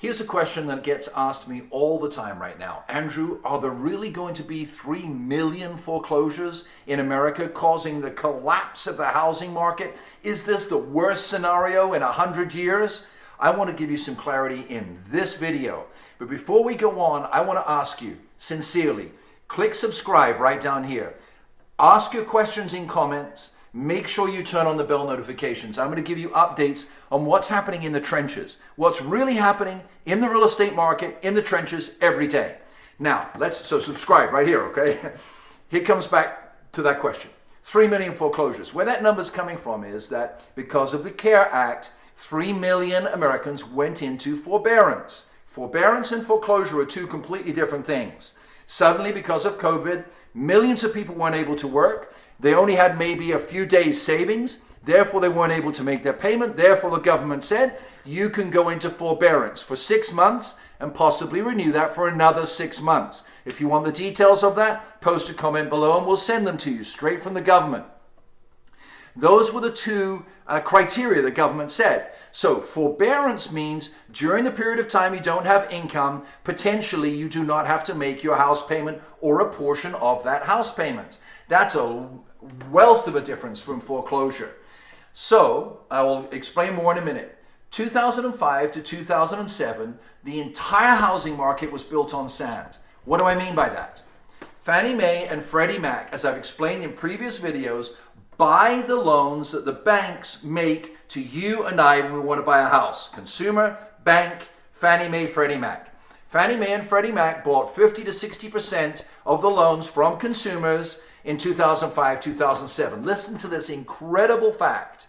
Here's a question that gets asked me all the time right now. Andrew, are there really going to be 3 million foreclosures in America causing the collapse of the housing market? Is this the worst scenario in 100 years? I want to give you some clarity in this video. But before we go on, I want to ask you, sincerely, click subscribe right down here. Ask your questions in comments. Make sure you turn on the bell notifications. I'm going to give you updates on what's happening in the trenches, what's really happening in the real estate market, in the trenches every day. Now, so subscribe right here, okay? Here comes back to that question. 3 million foreclosures. Where that number's coming from is that because of the CARE Act, 3 million Americans went into forbearance. Forbearance and foreclosure are two completely different things. Suddenly, because of COVID, millions of people weren't able to work. They only had maybe a few days savings. Therefore, they weren't able to make their payment. Therefore, the government said, you can go into forbearance for 6 months and possibly renew that for another 6 months. If you want the details of that, post a comment below and we'll send them to you straight from the government. Those were the two criteria the government said. So forbearance means during the period of time you don't have income, potentially you do not have to make your house payment or a portion of that house payment. That's a wealth of a difference from foreclosure. So I will explain more in a minute. 2005 to 2007, the entire housing market was built on sand. What do I mean by that? Fannie Mae and Freddie Mac, as I've explained in previous videos, buy the loans that the banks make to you and I when we want to buy a house. Consumer, bank, Fannie Mae, Freddie Mac. Fannie Mae and Freddie Mac bought 50 to 60% of the loans from consumers in 2005, 2007. Listen to this incredible fact.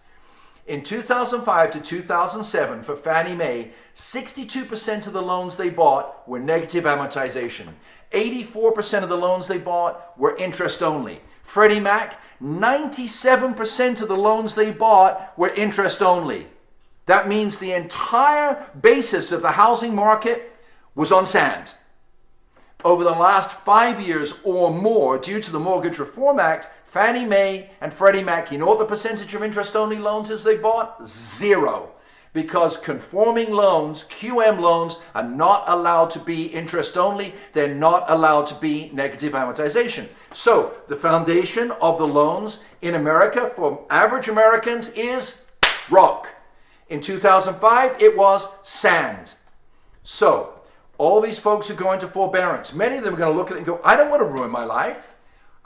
In 2005 to 2007, for Fannie Mae, 62% of the loans they bought were negative amortization. 84% of the loans they bought were interest only. Freddie Mac, 97% of the loans they bought were interest only. That means the entire basis of the housing market was on sand. Over the last 5 years or more, due to the Mortgage Reform Act, Fannie Mae and Freddie Mac, you know what the percentage of interest-only loans is they bought? 0. Because conforming loans, QM loans, are not allowed to be interest-only. They're not allowed to be negative amortization. So the foundation of the loans in America for average Americans is rock. In 2005, it was sand. So all these folks are going to forbearance. Many of them are going to look at it and go, I don't want to ruin my life.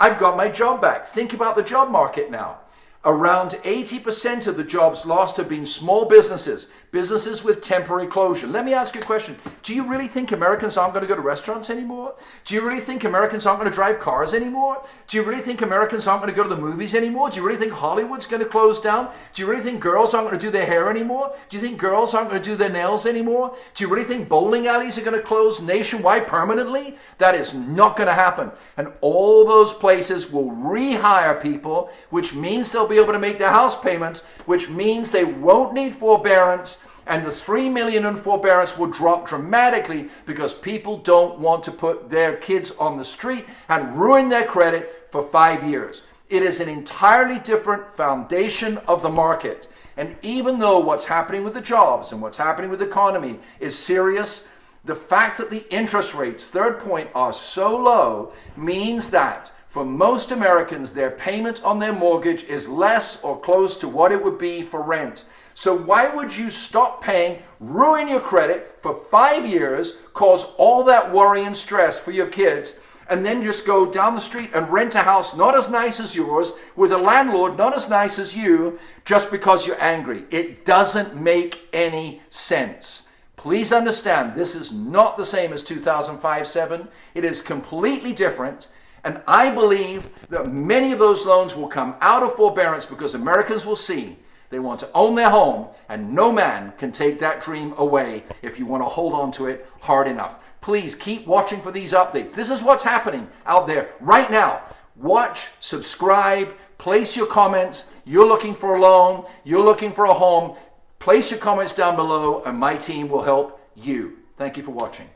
I've got my job back. Think about the job market now. Around 80% of the jobs lost have been small businesses, businesses with temporary closure. Let me ask you a question. Do you really think Americans aren't going to go to restaurants anymore? Do you really think Americans aren't going to drive cars anymore? Do you really think Americans aren't going to go to the movies anymore? Do you really think Hollywood's going to close down? Do you really think girls aren't going to do their hair anymore? Do you think girls aren't going to do their nails anymore? Do you really think bowling alleys are going to close nationwide permanently? That is not going to happen. And all those places will rehire people, which means they'll be able to make their house payments, which means they won't need forbearance, and the 3 million in forbearance will drop dramatically because people don't want to put their kids on the street and ruin their credit for 5 years. It is an entirely different foundation of the market. And even though what's happening with the jobs and what's happening with the economy is serious, the fact that the interest rates, third point, are so low means that for most Americans, their payment on their mortgage is less or close to what it would be for rent. So why would you stop paying, ruin your credit for 5 years, cause all that worry and stress for your kids, and then just go down the street and rent a house not as nice as yours, with a landlord not as nice as you, just because you're angry? It doesn't make any sense. Please understand, this is not the same as 2005-07. It is completely different. And I believe that many of those loans will come out of forbearance because Americans will see they want to own their home, and no man can take that dream away if you want to hold on to it hard enough. Please keep watching for these updates. This is what's happening out there right now. Watch, subscribe, place your comments. You're looking for a loan, you're looking for a home. Place your comments down below and my team will help you. Thank you for watching.